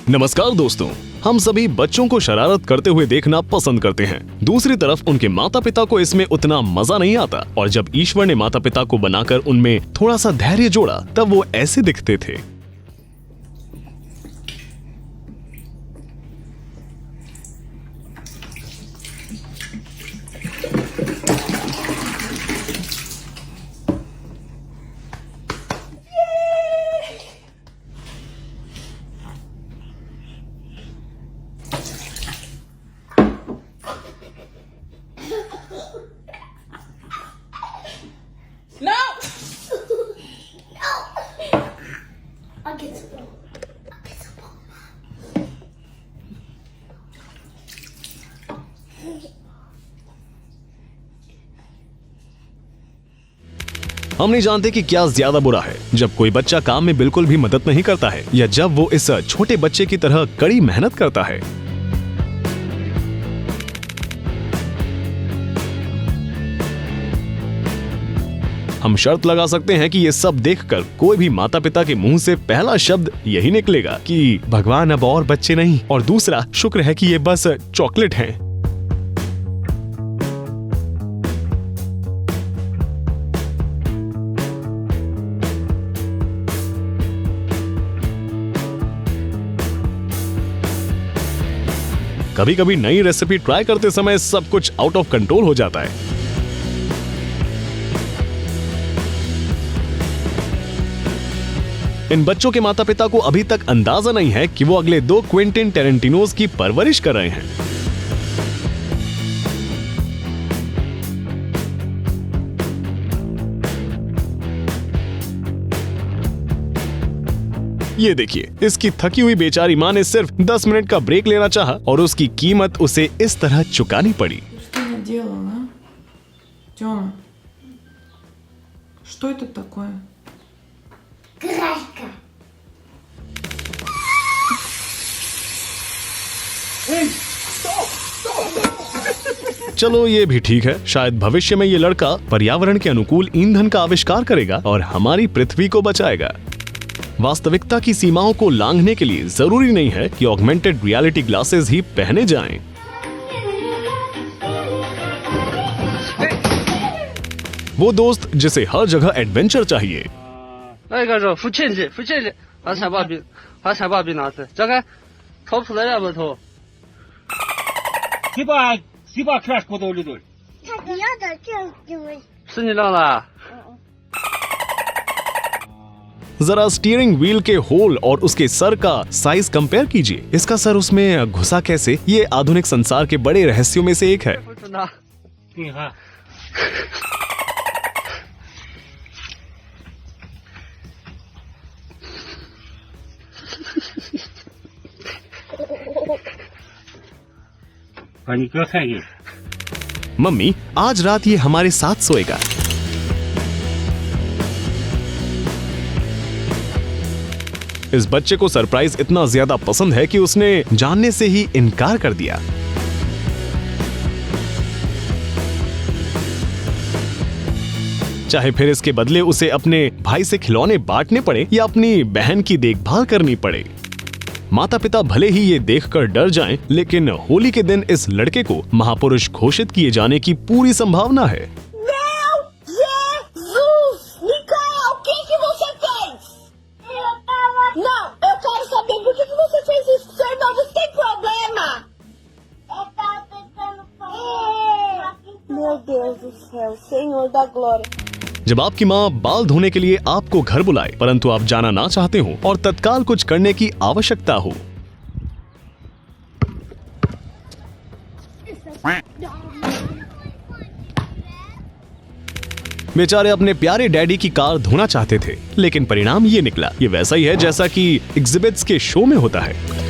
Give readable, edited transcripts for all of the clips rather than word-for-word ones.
नमस्कार दोस्तों, हम सभी बच्चों को शरारत करते हुए देखना पसंद करते हैं। दूसरी तरफ उनके माता पिता को इसमें उतना मजा नहीं आता और जब ईश्वर ने माता पिता को बनाकर उनमें थोड़ा सा धैर्य जोड़ा तब वो ऐसे दिखते थे। No! I'll get some. I'll get some. हम नहीं जानते कि क्या ज्यादा बुरा है, जब कोई बच्चा काम में बिल्कुल भी मदद नहीं करता है या जब वो इस छोटे बच्चे की तरह कड़ी मेहनत करता है। हम शर्त लगा सकते हैं कि ये सब देखकर कोई भी माता पिता के मुंह से पहला शब्द यही निकलेगा कि भगवान अब और बच्चे नहीं, और दूसरा शुक्र है कि ये बस चॉकलेट हैं। कभी कभी नई रेसिपी ट्राई करते समय सब कुछ आउट ऑफ कंट्रोल हो जाता है। इन बच्चों के माता पिता को अभी तक अंदाजा नहीं है कि वो अगले 2 क्विंटिन टेरेंटिनोज की परवरिश कर रहे हैं। ये देखिए, इसकी थकी हुई बेचारी माँ ने सिर्फ 10 मिनट का ब्रेक लेना चाहा और उसकी कीमत उसे इस तरह चुकानी पड़ी। Что я делала, а? Тёма, что это такое? Крайка. चलो ये भी ठीक है, शायद भविष्य में ये लड़का पर्यावरण के अनुकूल ईंधन का आविष्कार करेगा और हमारी पृथ्वी को बचाएगा। वास्तविकता की सीमाओं को लांघने के लिए जरूरी नहीं है कि ऑगमेंटेड रियलिटी ग्लासेस ही पहने जाएं। वो दोस्त जिसे हर जगह एडवेंचर चाहिए। 那个是福庆去，把彩把笔拿出来，这个掏出来了不掏？谁把全搁到里头？他不要的就是是你让的？ जरा स्टीयरिंग व्हील के होल और उसके सर का साइज कंपेयर कीजिए। इसका सर उसमें घुसा कैसे, ये आधुनिक संसार के बड़े रहस्यों में से एक है। 不是拿。你看， 把你哥看见。 मम्मी, आज रात ये हमारे साथ सोएगा। इस बच्चे को सरप्राइज इतना ज्यादा पसंद है कि उसने जानने से ही इनकार कर दिया। चाहे फिर इसके बदले उसे अपने भाई से खिलौने बांटने पड़े या अपनी बहन की देखभाल करनी पड़े। माता पिता भले ही ये देखकर डर जाएं, लेकिन होली के दिन इस लड़के को महापुरुष घोषित किए जाने की पूरी संभावना है। Meu Jesus! Mikael, o que que você fez? Eu tava... Não, eu quero saber por que você fez isso. Seu irmão, você tem problema? Eu tava tentando falar... Meu Deus do céu, Senhor da Glória. जब आपकी माँ बाल धोने के लिए आपको घर बुलाए परंतु आप जाना ना चाहते हो और तत्काल कुछ करने की आवश्यकता हो, बेचारे अपने प्यारे डैडी की कार धोना चाहते थे, लेकिन परिणाम ये निकला। ये वैसा ही है जैसा कि एग्जिबिट्स के शो में होता है।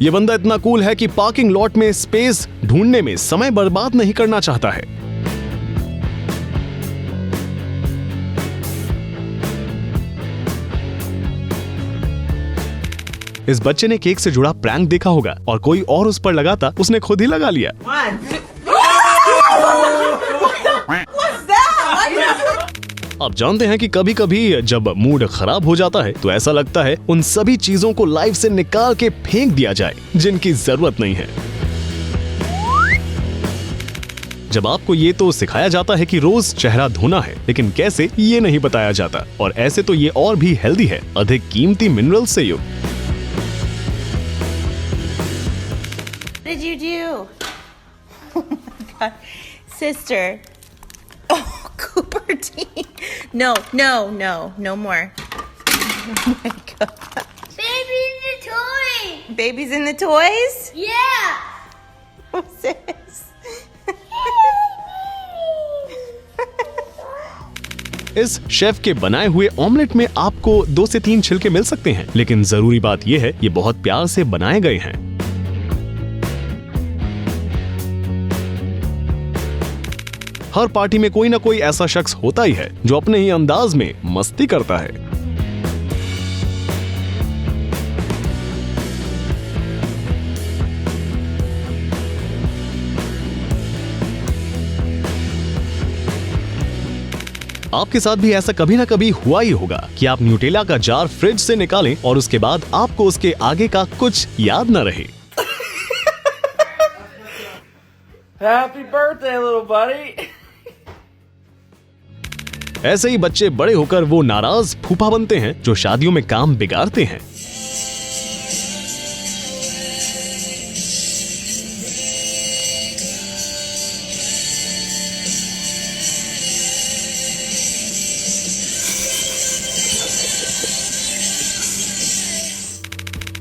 ये बंदा इतना कूल है कि पार्किंग लॉट में स्पेस ढूंढने में समय बर्बाद नहीं करना चाहता है। इस बच्चे ने केक से जुड़ा प्रैंक देखा होगा और कोई और उस पर लगाता, उसने खुद ही लगा लिया। आप जानते हैं कि कभी कभी जब मूड खराब हो जाता है तो ऐसा लगता है उन सभी चीजों को लाइफ से निकाल के फेंक दिया जाए जिनकी जरूरत नहीं है। जब आपको ये तो सिखाया जाता है कि रोज चेहरा धोना है, लेकिन कैसे ये नहीं बताया जाता। और ऐसे तो ये और भी हेल्दी है, अधिक कीमती मिनरल से युक्त। What did you do? Oh my god. Sister. Oh, Cooper No more. Oh my god. Baby in the toy. Babies in the toys? Yeah. What's this? इस शेफ के बनाए हुए ऑमलेट में आपको 2 से 3 छिलके मिल सकते हैं, लेकिन जरूरी बात यह है ये बहुत प्यार से बनाए गए हैं। हर पार्टी में कोई ना कोई ऐसा शख्स होता ही है जो अपने ही अंदाज में मस्ती करता है। आपके साथ भी ऐसा कभी ना कभी हुआ ही होगा कि आप न्यूटेला का जार फ्रिज से निकालें और उसके बाद आपको उसके आगे का कुछ याद न रहे। Happy birthday, little buddy. ऐसे ही बच्चे बड़े होकर वो नाराज फूफा बनते हैं जो शादियों में काम बिगाड़ते हैं।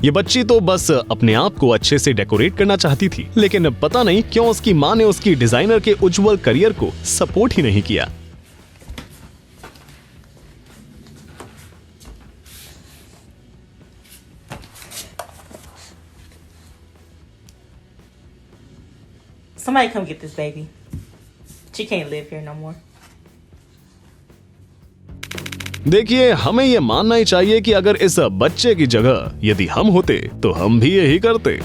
ये बच्ची तो बस अपने आप को अच्छे से डेकोरेट करना चाहती थी, लेकिन पता नहीं क्यों उसकी माँ ने उसकी डिजाइनर के उज्जवल करियर को सपोर्ट ही नहीं किया। Somebody come get this baby. She can't live here no more. देखिए, हमें ये मानना ही चाहिए कि अगर इस बच्चे की जगह यदि हम होते तो हम भी यही करते।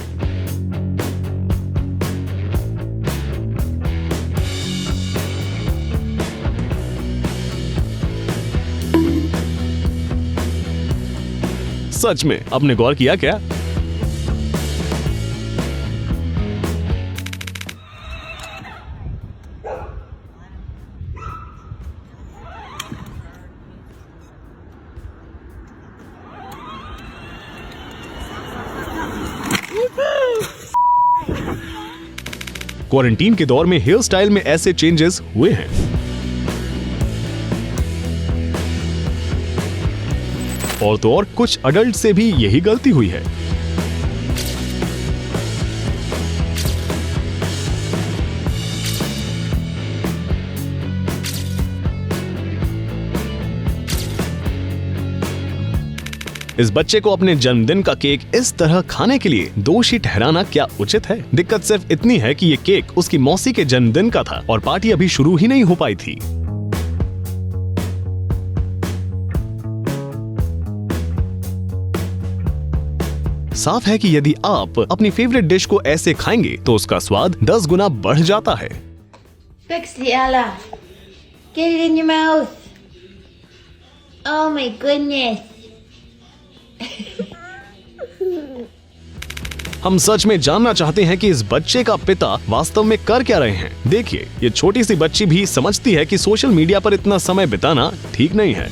सच में आपने गौर किया क्या? क्वारंटीन के दौर में हेयर स्टाइल में ऐसे चेंजेस हुए हैं। और तो और कुछ अडल्ट से भी यही गलती हुई है। इस बच्चे को अपने जन्मदिन का केक इस तरह खाने के लिए दोषी ठहराना क्या उचित है? दिक्कत सिर्फ इतनी है कि ये केक उसकी मौसी के जन्मदिन का था और पार्टी अभी शुरू ही नहीं हो पाई थी। साफ है कि यदि आप अपनी फेवरेट डिश को ऐसे खाएंगे तो उसका स्वाद 10 गुना बढ़ जाता है। Pixie, Ella. Get it in your mouth. Oh my goodness. हम सच में जानना चाहते हैं कि इस बच्चे का पिता वास्तव में कर क्या रहे हैं। देखिए, ये छोटी सी बच्ची भी समझती है कि सोशल मीडिया पर इतना समय बिताना ठीक नहीं है।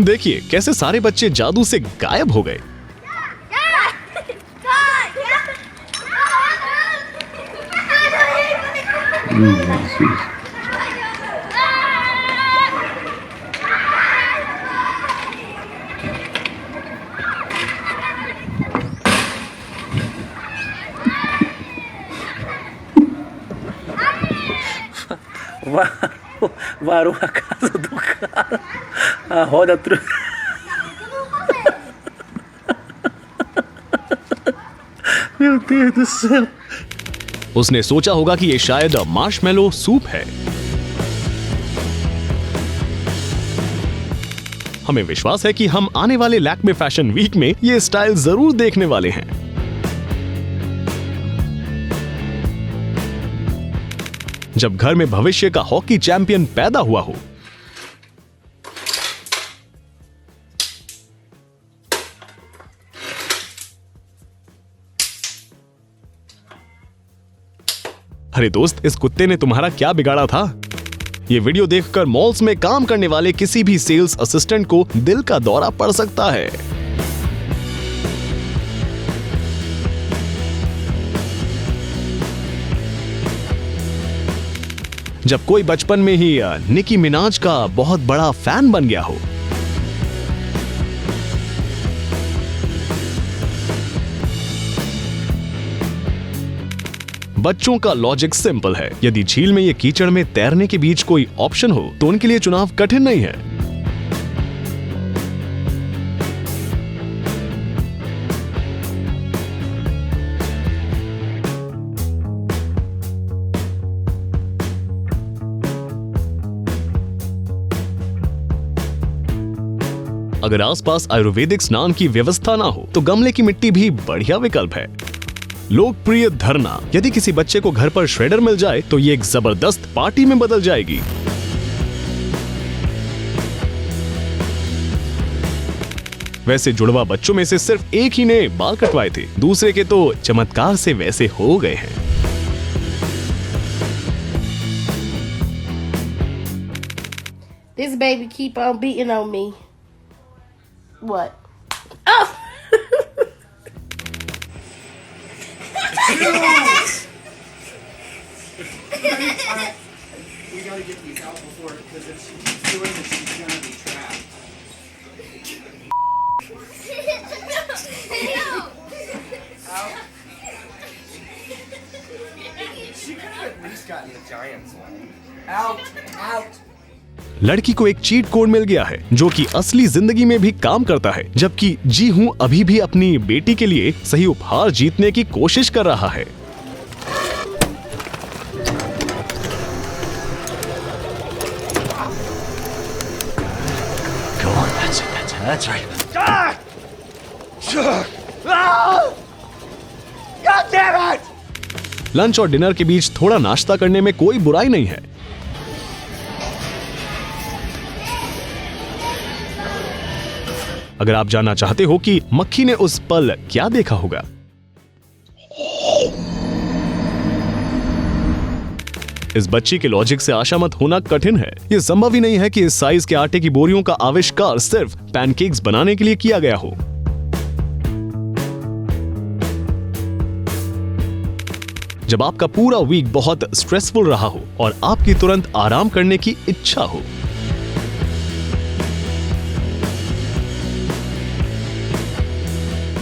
देखिए कैसे सारे बच्चे जादू से गायब हो गए। Varou a casa do cara, a roda Meu Deus do céu. उसने सोचा होगा कि ये शायद मार्शमेलो सूप है। हमें विश्वास है कि हम आने वाले लैक्मे फैशन वीक में ये स्टाइल जरूर देखने वाले हैं। जब घर में भविष्य का हॉकी चैंपियन पैदा हुआ हो, अरे दोस्त, इस कुत्ते ने तुम्हारा क्या बिगाड़ा था? ये वीडियो देखकर मॉल्स में काम करने वाले किसी भी सेल्स असिस्टेंट को दिल का दौरा पड़ सकता है। जब कोई बचपन में ही निकी मिनाज का बहुत बड़ा फैन बन गया हो, बच्चों का लॉजिक सिंपल है। यदि झील में ये कीचड़ में तैरने के बीच कोई ऑप्शन हो तो उनके लिए चुनाव कठिन नहीं है। अगर आसपास आयुर्वेदिक स्नान की व्यवस्था ना हो तो गमले की मिट्टी भी बढ़िया विकल्प है। लोकप्रिय धरना, यदि किसी बच्चे को घर पर श्रेडर मिल जाए तो ये एक जबरदस्त पार्टी में बदल जाएगी। वैसे जुड़वा बच्चों में से सिर्फ एक ही ने बाल कटवाए थे, दूसरे के तो चमत्कार से वैसे हो गए हैं। This baby keep on beating on me. What? Oh! We gotta get these out before, because if she keeps doing this, she's gonna be trapped. She could have at least gotten the Giants one. Out! Out! लड़की को एक cheat code मिल गया है जो कि असली जिंदगी में भी काम करता है, जबकि जी हूं अभी भी अपनी बेटी के लिए सही उपहार जीतने की कोशिश कर रहा है। That's right. God damn it! Lunch और डिनर के बीच थोड़ा नाश्ता करने में कोई बुराई नहीं है। अगर आप जानना चाहते हो कि मक्खी ने उस पल क्या देखा होगा, इस बच्ची के लॉजिक से आशा मत होना कठिन है। यह संभव ही नहीं है कि इस साइज के आटे की बोरियों का आविष्कार सिर्फ पैनकेक्स बनाने के लिए किया गया हो। जब आपका पूरा वीक बहुत स्ट्रेसफुल रहा हो और आपकी तुरंत आराम करने की इच्छा हो,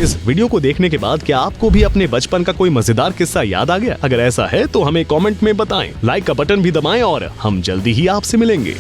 इस वीडियो को देखने के बाद क्या आपको भी अपने बचपन का कोई मजेदार किस्सा याद आ गया? अगर ऐसा है तो हमें कमेंट में बताएं, लाइक का बटन भी दबाएं और हम जल्दी ही आपसे मिलेंगे।